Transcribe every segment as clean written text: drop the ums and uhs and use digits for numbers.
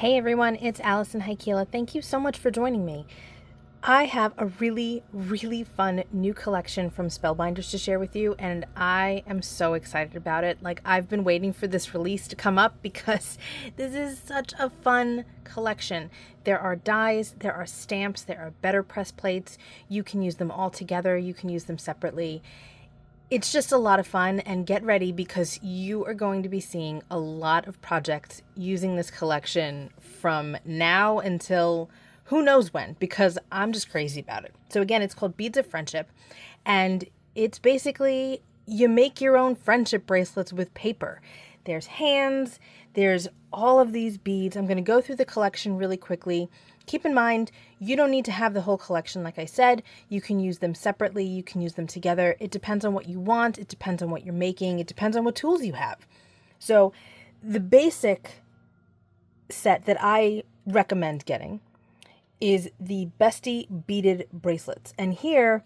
Hey everyone, it's Alison Heikkila. Thank you so much for joining me. I have a really fun new collection from Spellbinders to share with you, and I am so excited about it. Like, I've been waiting for this release to come up because this is such a fun collection. There are dies, there are stamps, there are better press plates. You can use them all together, you can use them separately. It's just a lot of fun, and get ready because you are going to be seeing a lot of projects using this collection from now until who knows when, because I'm just crazy about it. So again, it's called Beads of Friendship, and it's basically you make your own friendship bracelets with paper. There's hands, there's all of these beads. I'm going to go through the collection really quickly. Keep in mind, you don't need to have the whole collection, like I said. You can use them separately, you can use them together. It depends on what you want, it depends on what you're making, it depends on what tools you have. So the basic set that I recommend getting is the Bestie beaded bracelets. And here,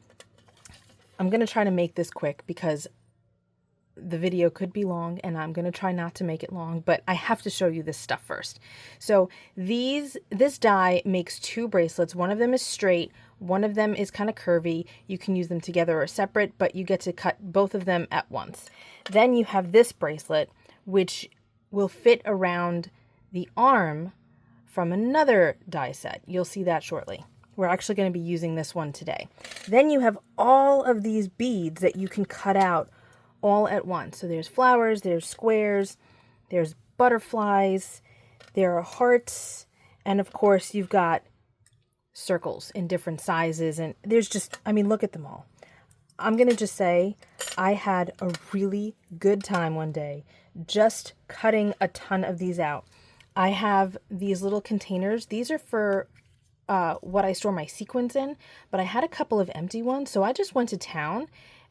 I'm going to try to make this quick because the video could be long and I'm going to try not to make it long, but I have to show you this stuff first. So this die makes two bracelets. One of them is straight, one of them is kind of curvy. You can use them together or separate, but you get to cut both of them at once. Then you have this bracelet, which will fit around the arm from another die set. You'll see that shortly. We're actually going to be using this one today. Then you have all of these beads that you can cut out all at once. So there's flowers, there's squares, there's butterflies, there are hearts, and of course you've got circles in different sizes, and there's just, I mean, look at them all. I'm going to just say I had a really good time one day just cutting a ton of these out. I have these little containers. These are for what I store my sequins in, but I had a couple of empty ones, so I just went to town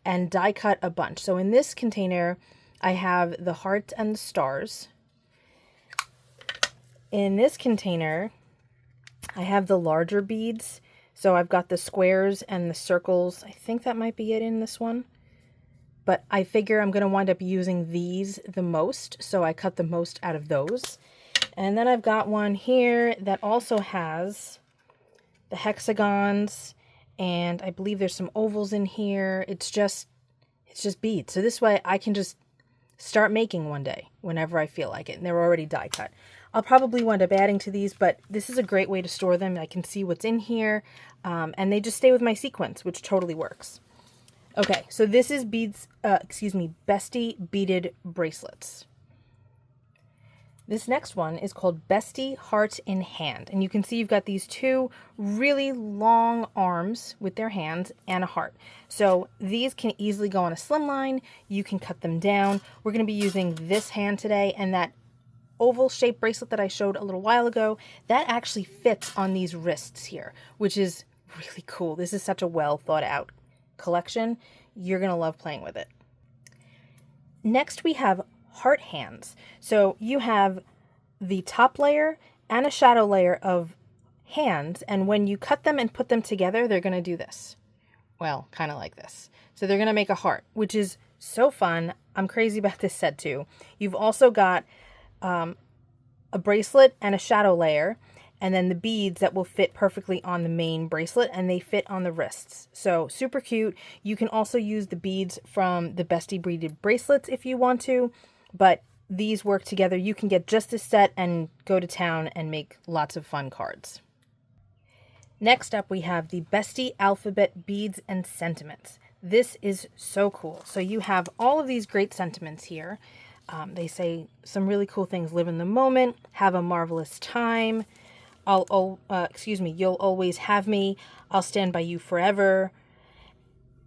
and die cut a bunch. So in this container, I have the hearts and the stars. In this container, I have the larger beads. So I've got the squares and the circles. I think that might be it in this one. But I figure I'm going to wind up using these the most, so I cut the most out of those. And then I've got one here that also has the hexagons, and I believe there's some ovals in here. It's just beads. So this way I can just start making one day whenever I feel like it. And they're already die cut. I'll probably wind up adding to these, but this is a great way to store them. I can see what's in here, and they just stay with my sequins, which totally works. Okay, so this is Bestie beaded bracelets. This next one is called Bestie Heart in Hand. And you can see you've got these two really long arms with their hands and a heart. So these can easily go on a slim line. You can cut them down. We're going to be using this hand today, and that oval shaped bracelet that I showed a little while ago, that actually fits on these wrists here, which is really cool. This is such a well thought out collection. You're going to love playing with it. Next we have heart hands. So you have the top layer and a shadow layer of hands, and when you cut them and put them together, they're going to do this. Well, kind of like this. So they're going to make a heart, which is so fun. I'm crazy about this set too. You've also got a bracelet and a shadow layer, and then the beads that will fit perfectly on the main bracelet, and they fit on the wrists. So super cute. You can also use the beads from the Bestie beaded bracelets if you want to, but these work together. You can get just this set and go to town and make lots of fun cards. Next up, we have the Bestie alphabet beads and sentiments. This is so cool. So you have all of these great sentiments here. They say some really cool things. Live in the moment, have a marvelous time. You'll always have me. I'll stand by you forever.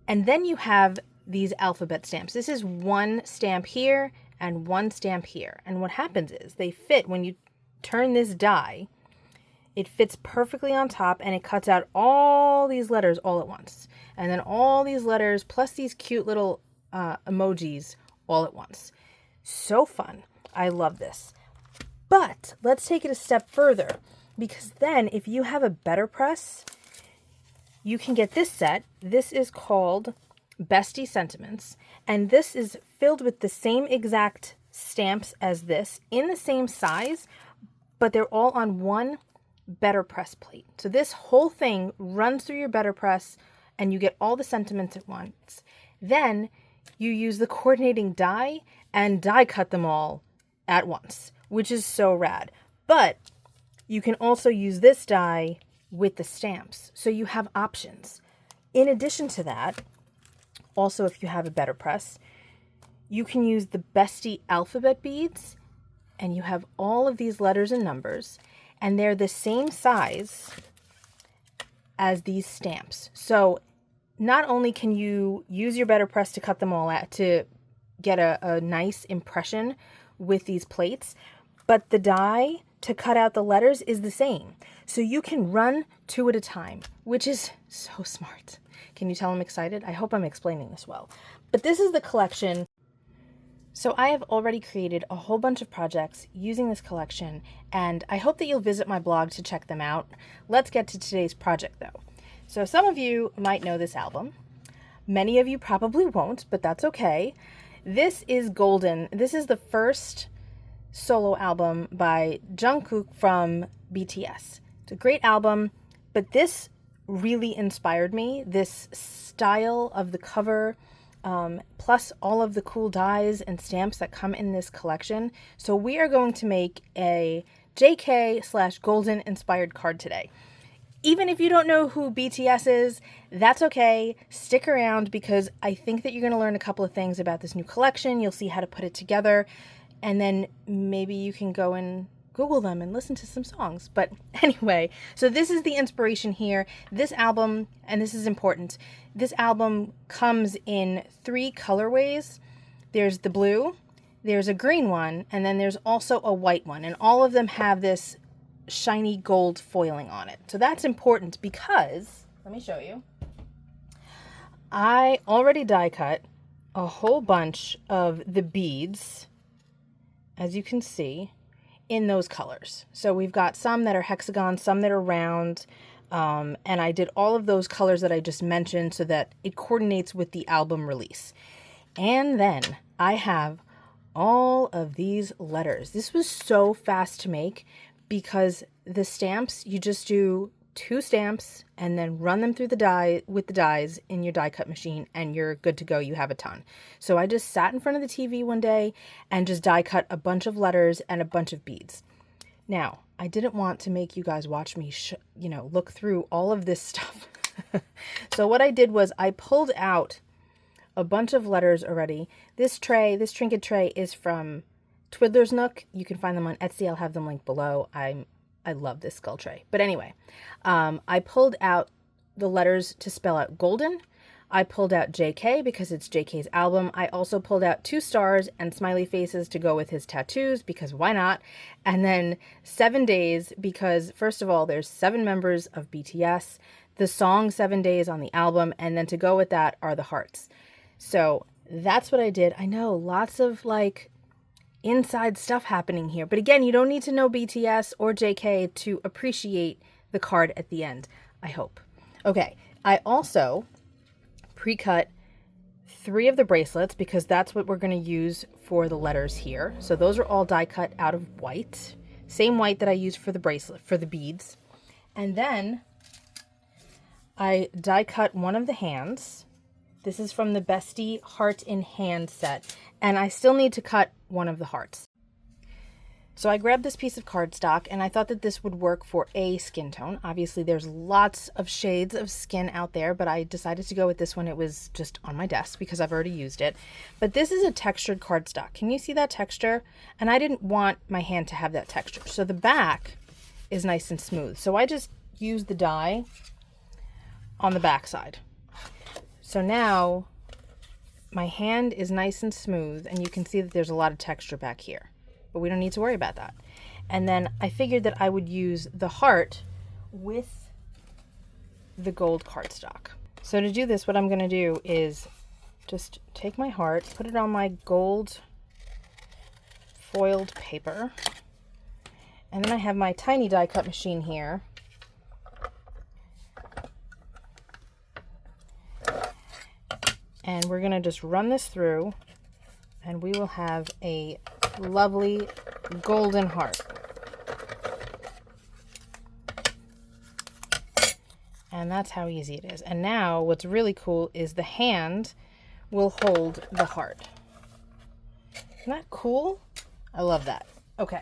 And then you have these alphabet stamps. This is one stamp here and one stamp here. And what happens is they fit when you turn this die. It fits perfectly on top, and it cuts out all these letters all at once. And then all these letters plus these cute little emojis all at once. So fun. I love this. But let's take it a step further, because then if you have a better press, you can get this set. This is called Bestie Sentiments, and this is filled with the same exact stamps as this in the same size, but they're all on one better press plate. So this whole thing runs through your better press and you get all the sentiments at once. Then you use the coordinating die and die cut them all at once, which is so rad. But you can also use this die with the stamps. So you have options. In addition to that, also if you have a better press, you can use the Bestie alphabet beads, and you have all of these letters and numbers, and they're the same size as these stamps. So not only can you use your better press to cut them all out to get a nice impression with these plates, but the die to cut out the letters is the same. So you can run 2 at a time, which is so smart. Can you tell I'm excited? I hope I'm explaining this well. But this is the collection. So I have already created a whole bunch of projects using this collection, and I hope that you'll visit my blog to check them out. Let's get to today's project though. So some of you might know this album. Many of you probably won't, but that's okay. This is Golden. This is the first solo album by Jungkook from BTS. It's a great album, but this really inspired me. This style of the cover, plus all of the cool dies and stamps that come in this collection. So we are going to make a JK/Golden inspired card today. Even if you don't know who BTS is, that's okay. Stick around because I think that you're going to learn a couple of things about this new collection. You'll see how to put it together, and then maybe you can go and Google them and listen to some songs. But anyway, so this is the inspiration here. This album, and this is important, this album comes in 3 colorways. There's the blue, there's a green one, and then there's also a white one. And all of them have this shiny gold foiling on it. So that's important because, let me show you. I already die cut a whole bunch of the beads, as you can see, in those colors. So we've got some that are hexagon, some that are round, and I did all of those colors that I just mentioned so that it coordinates with the album release. And then I have all of these letters. This was so fast to make because the stamps, you just do 2 stamps and then run them through the die with the dies in your die cut machine and you're good to go. You have a ton. So I just sat in front of the TV one day and just die cut a bunch of letters and a bunch of beads. Now, I didn't want to make you guys watch me, look through all of this stuff. So what I did was I pulled out a bunch of letters already. This trinket tray is from Twiddler's Nook. You can find them on Etsy. I'll have them linked below. I love this skull tray. But anyway, I pulled out the letters to spell out Golden. I pulled out JK because it's JK's album. I also pulled out 2 stars and smiley faces to go with his tattoos because why not? And then 7 days because, first of all, there's 7 members of BTS. The song 7 days on the album. And then to go with that are the hearts. So that's what I did. I know, lots of inside stuff happening here. But again, you don't need to know BTS or JK to appreciate the card at the end, I hope. Okay, I also pre-cut 3 of the bracelets because that's what we're going to use for the letters here. So those are all die cut out of white. Same white that I used for the bracelet, for the beads. And then I die cut one of the hands. This is from the Bestie Heart in Hand set. And I still need to cut one of the hearts. So I grabbed this piece of cardstock and I thought that this would work for a skin tone. Obviously there's lots of shades of skin out there, but I decided to go with this one. It was just on my desk because I've already used it. But this is a textured cardstock. Can you see that texture? And I didn't want my hand to have that texture. So the back is nice and smooth. So I just used the die on the back side. So now my hand is nice and smooth and you can see that there's a lot of texture back here, but we don't need to worry about that. And then I figured that I would use the heart with the gold cardstock. So to do this, what I'm going to do is just take my heart, put it on my gold foiled paper, and then I have my tiny die cut machine here. And we're going to just run this through and we will have a lovely golden heart. And that's how easy it is. And now what's really cool is the hand will hold the heart. Isn't that cool? I love that. Okay.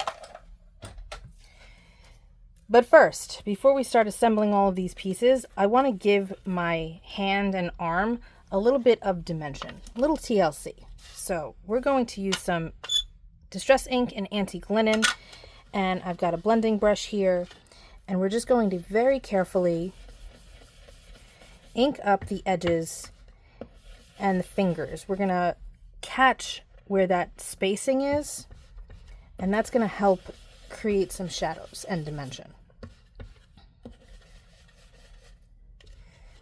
But first, before we start assembling all of these pieces, I want to give my hand and arm a little bit of dimension, a little TLC. So we're going to use some distress ink and antique linen, and I've got a blending brush here, and we're just going to very carefully ink up the edges and the fingers. We're going to catch where that spacing is, and that's going to help create some shadows and dimension.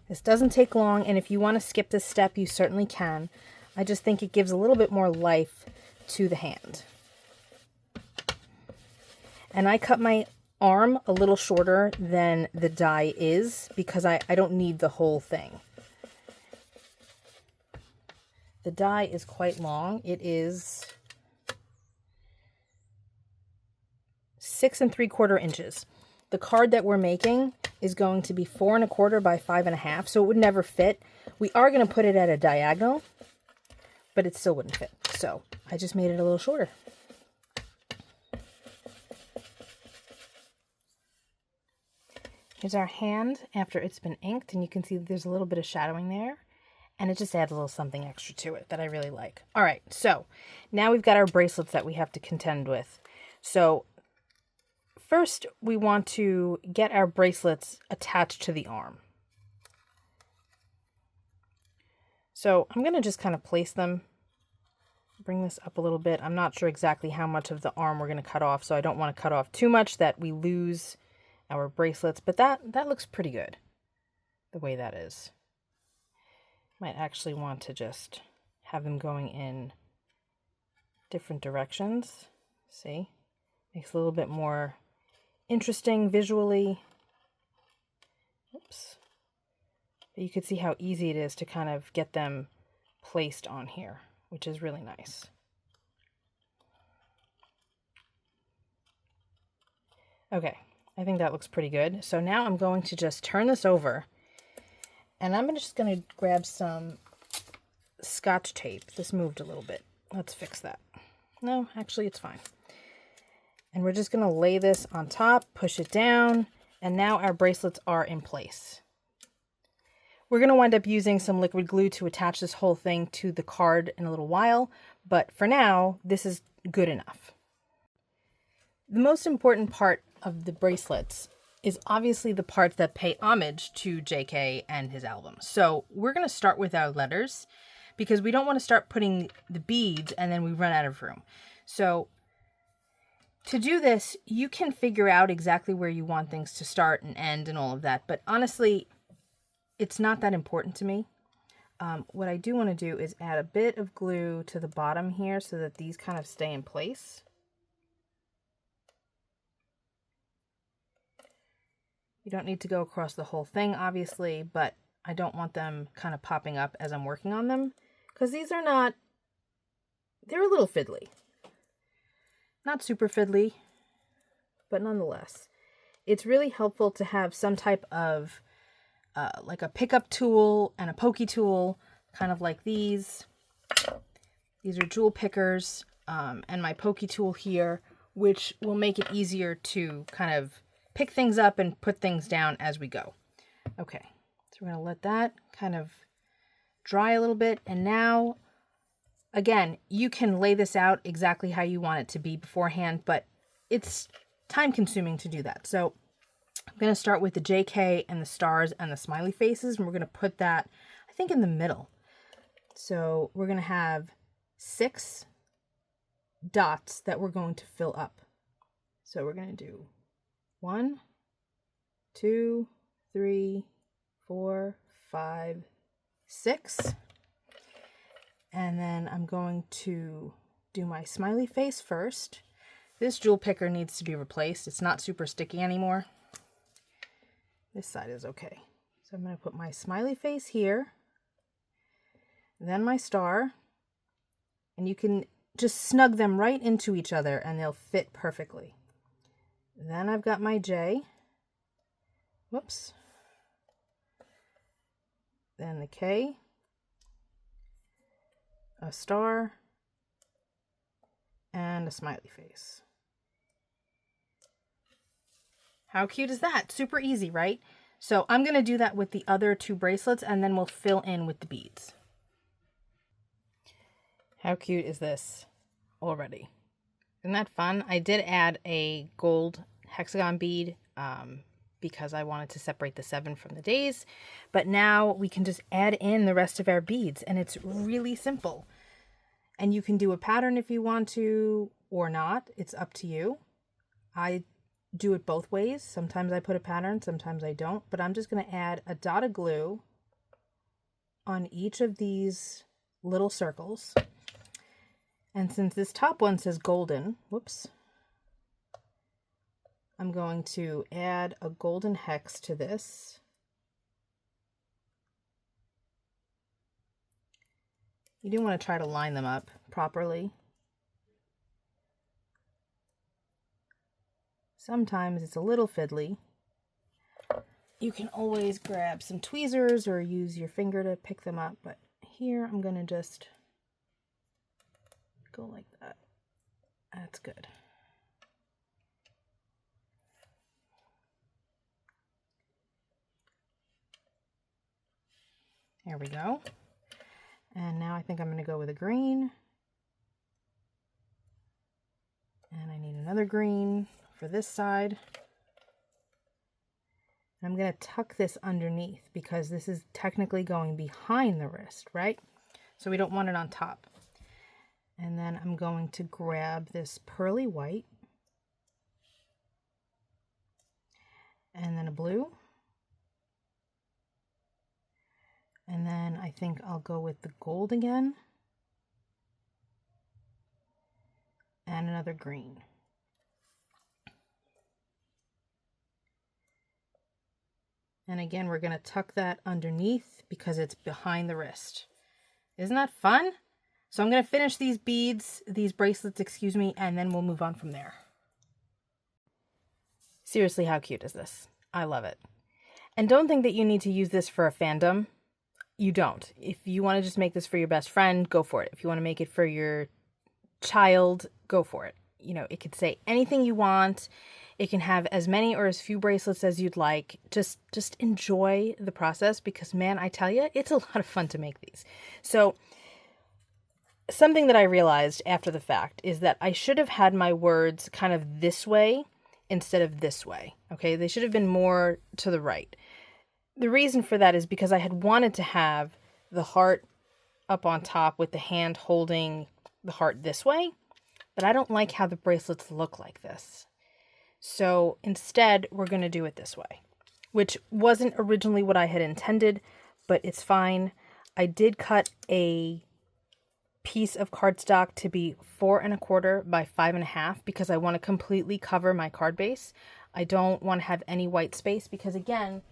This doesn't take long, and if you want to skip this step, you certainly can. I just think it gives a little bit more life to the hand. And I cut my arm a little shorter than the die is because I don't need the whole thing. The die is quite long. It is 6 3/4 inches. The card that we're making is going to be 4 1/4 by 5 1/2, so it would never fit. We are going to put it at a diagonal, but it still wouldn't fit. So I just made it a little shorter. Here's our hand after it's been inked, and you can see that there's a little bit of shadowing there, and it just adds a little something extra to it that I really like. All right, so now we've got our bracelets that we have to contend with. So first, we want to get our bracelets attached to the arm. So I'm going to just kind of place them, bring this up a little bit. I'm not sure exactly how much of the arm we're going to cut off, so I don't want to cut off too much that we lose our bracelets, but that looks pretty good the way that is. Might actually want to just have them going in different directions. See? Makes it a little bit more interesting visually. Oops. But you can see how easy it is to kind of get them placed on here, which is really nice. Okay, I think that looks pretty good. So now I'm going to just turn this over, and I'm just going to grab some Scotch tape. This moved a little bit. Let's fix that. No, actually it's fine. And we're just going to lay this on top, push it down, and now our bracelets are in place. We're going to wind up using some liquid glue to attach this whole thing to the card in a little while, but for now, this is good enough. The most important part of the bracelets is obviously the parts that pay homage to JK and his album. So we're going to start with our letters because we don't want to start putting the beads and then we run out of room. So to do this, you can figure out exactly where you want things to start and end and all of that. But honestly, it's not that important to me. What I do want to do is add a bit of glue to the bottom here so that these kind of stay in place. You don't need to go across the whole thing, obviously, but I don't want them kind of popping up as I'm working on them because these are not, they're a little fiddly. Not super fiddly, but nonetheless. It's really helpful to have some type of like a pickup tool and a pokey tool, kind of like these. These are jewel pickers and my pokey tool here, which will make it easier to kind of pick things up and put things down as we go. Okay, so we're going to let that kind of dry a little bit. And now, again, you can lay this out exactly how you want it to be beforehand, but it's time consuming to do that. So I'm going to start with the JK and the stars and the smiley faces, and we're going to put that, I think, in the middle. So we're going to have 6 dots that we're going to fill up. So we're going to do 1, 2, 3, 4, 5, 6. And then I'm going to do my smiley face first. This jewel picker needs to be replaced. It's not super sticky anymore. This side is okay. So I'm going to put my smiley face here, then my star, and you can just snug them right into each other and they'll fit perfectly. Then I've got my J. Whoops. then the K, a star, and a smiley face. How cute is that? Super easy, right? So I'm going to do that with the other 2 bracelets, and then we'll fill in with the beads. How cute is this already? Isn't that fun? I did add a gold hexagon bead because I wanted to separate the 7 from the days. But now we can just add in the rest of our beads, and it's really simple. And you can do a pattern if you want to or not. It's up to you. I do it both ways. Sometimes I put a pattern, sometimes I don't. But I'm just going to add a dot of glue on each of these little circles. And since this top one says golden, whoops, I'm going to add a golden hex to this. You do want to try to line them up properly. Sometimes it's a little fiddly. You can always grab some tweezers or use your finger to pick them up, but here I'm going to just go like that. That's good. There we go. And now I think I'm going to go with a green. And I need another green for this side. And I'm going to tuck this underneath because this is technically going behind the wrist, right? So we don't want it on top. And then I'm going to grab this pearly white and then a blue. And then I think I'll go with the gold again and another green. And again, we're going to tuck that underneath because it's behind the wrist. Isn't that fun? So I'm going to finish these beads, these bracelets, excuse me, and then we'll move on from there. Seriously, how cute is this? I love it. And don't think that you need to use this for a fandom. You don't. If you want to just make this for your best friend, go for it. If you want to make it for your child, go for it. You know, it could say anything you want. It can have as many or as few bracelets as you'd like. Just enjoy the process because, man, I tell you, it's a lot of fun to make these. So something that I realized after the fact is that I should have had my words kind of this way instead of this way. Okay, they should have been more to the right. The reason for that is because I had wanted to have the heart up on top with the hand holding the heart this way, but I don't like how the bracelets look like this. So instead, we're going to do it this way, which wasn't originally what I had intended, but it's fine. I did cut a piece of cardstock to be 4 1/4 by 5 1/2 because I want to completely cover my card base. I don't want to have any white space because, again,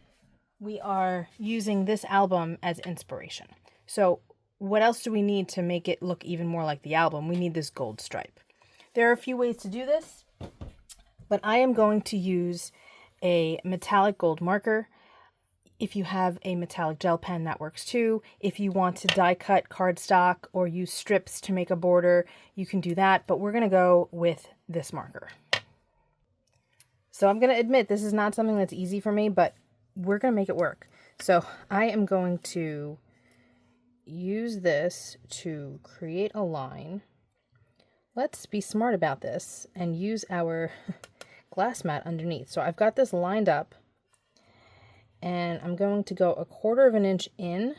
we are using this album as inspiration. So what else do we need to make it look even more like the album? We need this gold stripe. There are a few ways to do this, but I am going to use a metallic gold marker. If you have a metallic gel pen, that works too. If you want to die cut cardstock or use strips to make a border, you can do that, but we're going to go with this marker. So I'm going to admit this is not something that's easy for me, but we're going to make it work. So I am going to use this to create a line. Let's be smart about this and use our glass mat underneath. So I've got this lined up and I'm going to go 1/4 of an inch in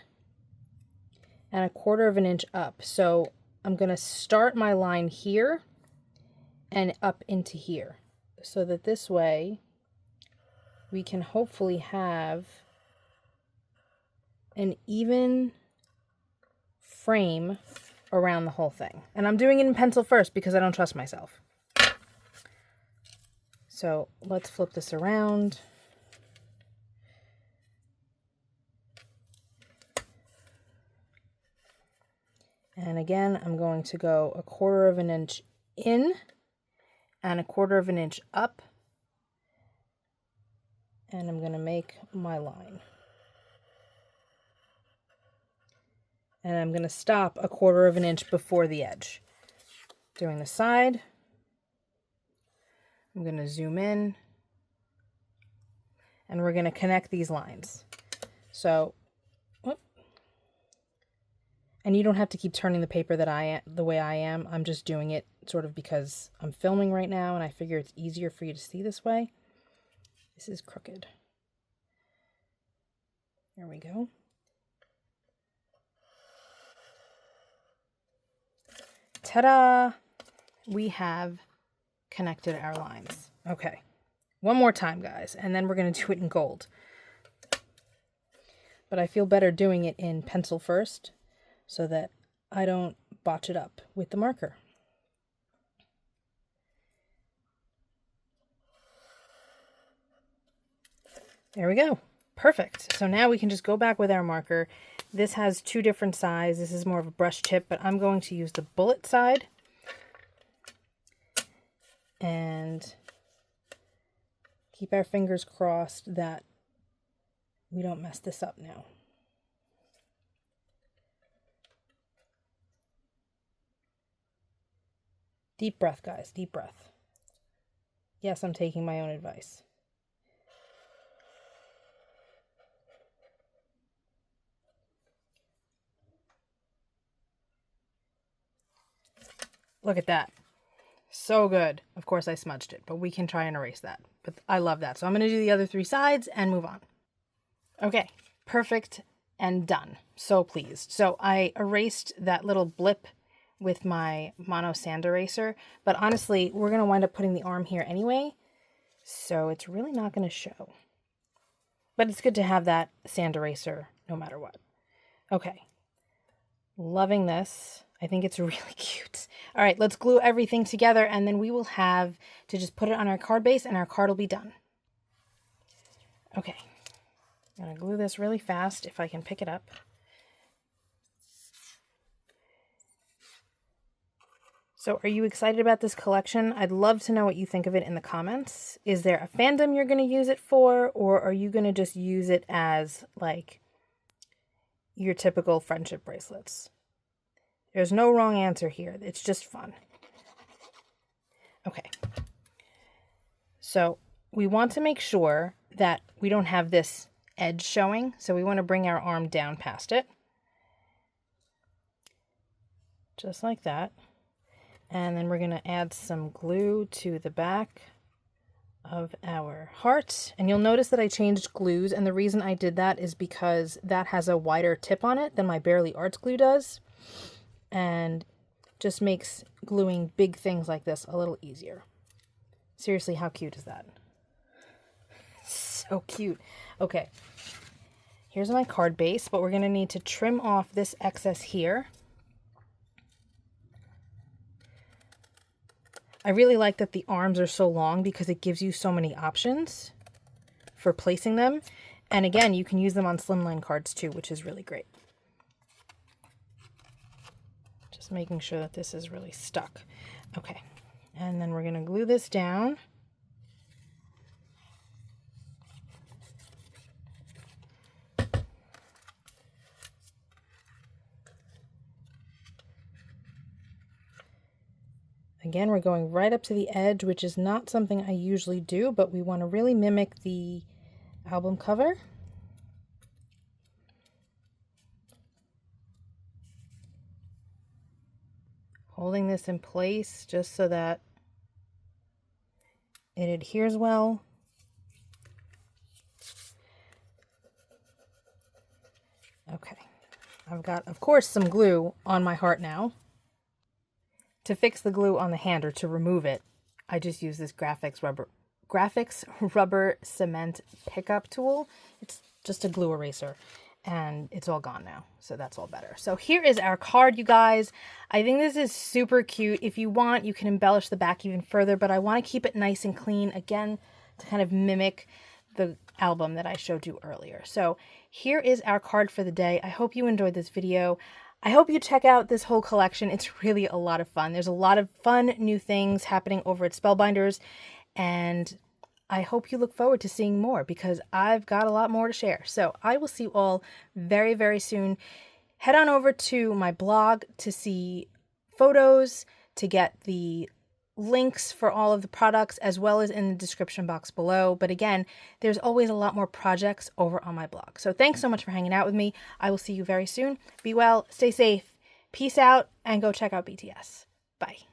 and 1/4 of an inch up. So I'm going to start my line here and up into here so that this way we can hopefully have an even frame around the whole thing. And I'm doing it in pencil first because I don't trust myself. So let's flip this around. And again, I'm going to go 1/4 of an inch in and 1/4 of an inch up. And I'm going to make my line. And I'm going to stop 1/4 of an inch before the edge. Doing the side. I'm going to zoom in. And we're going to connect these lines. So, whoop. And you don't have to keep turning the paper the way I am. I'm just doing it sort of because I'm filming right now and I figure it's easier for you to see this way. This is crooked. There we go. Ta-da! We have connected our lines. Okay. One more time, guys, and then we're going to do it in gold. But I feel better doing it in pencil first so that I don't botch it up with the marker. There we go. Perfect. So now we can just go back with our marker. This has 2 different sides. This is more of a brush tip, but I'm going to use the bullet side. And keep our fingers crossed that we don't mess this up now. Deep breath, guys. Deep breath. Yes, I'm taking my own advice. Look at that. So good. Of course I smudged it, but we can try and erase that. But I love that. So I'm going to do the other 3 sides and move on. Okay, perfect and done. So pleased. So I erased that little blip with my mono sand eraser, but honestly, we're going to wind up putting the arm here anyway, so it's really not going to show. But it's good to have that sand eraser no matter what. Okay. Loving this. I think it's really cute. All right, let's glue everything together and then we will have to just put it on our card base and our card will be done. Okay, I'm gonna glue this really fast if I can pick it up. So are you excited about this collection? I'd love to know what you think of it in the comments. Is there a fandom you're gonna use it for, or are you gonna just use it as like your typical friendship bracelets? There's no wrong answer here. It's just fun. Okay. So we want to make sure that we don't have this edge showing. So we want to bring our arm down past it. Just like that. And then we're going to add some glue to the back of our heart. And you'll notice that I changed glues. And the reason I did that is because that has a wider tip on it than my Barely Arts glue does. And just makes gluing big things like this a little easier. Seriously, how cute is that? So cute. Okay, here's my card base, but we're going to need to trim off this excess here. I really like that the arms are so long because it gives you so many options for placing them. And again, you can use them on slimline cards too, which is really great. Just making sure that this is really stuck. Okay, and then we're going to glue this down. Again, we're going right up to the edge, which is not something I usually do, but we want to really mimic the album cover. Holding this in place just so that it adheres well. Okay, I've got, of course, some glue on my heart now. To fix the glue on the hand or to remove it, I just use this graphics rubber cement pickup tool. It's just a glue eraser. And it's all gone now, so that's all better. So here is our card, you guys. I think this is super cute. If you want, you can embellish the back even further, but I want to keep it nice and clean, again, to kind of mimic the album that I showed you earlier. So here is our card for the day. I hope you enjoyed this video. I hope you check out this whole collection. It's really a lot of fun. There's a lot of fun new things happening over at Spellbinders, and I hope you look forward to seeing more because I've got a lot more to share. So I will see you all very, very soon. head on over to my blog to see photos, to get the links for all of the products, as well as in the description box below. But again, there's always a lot more projects over on my blog. So thanks so much for hanging out with me. I will see you very soon. Be well, stay safe, peace out, and go check out BTS. Bye.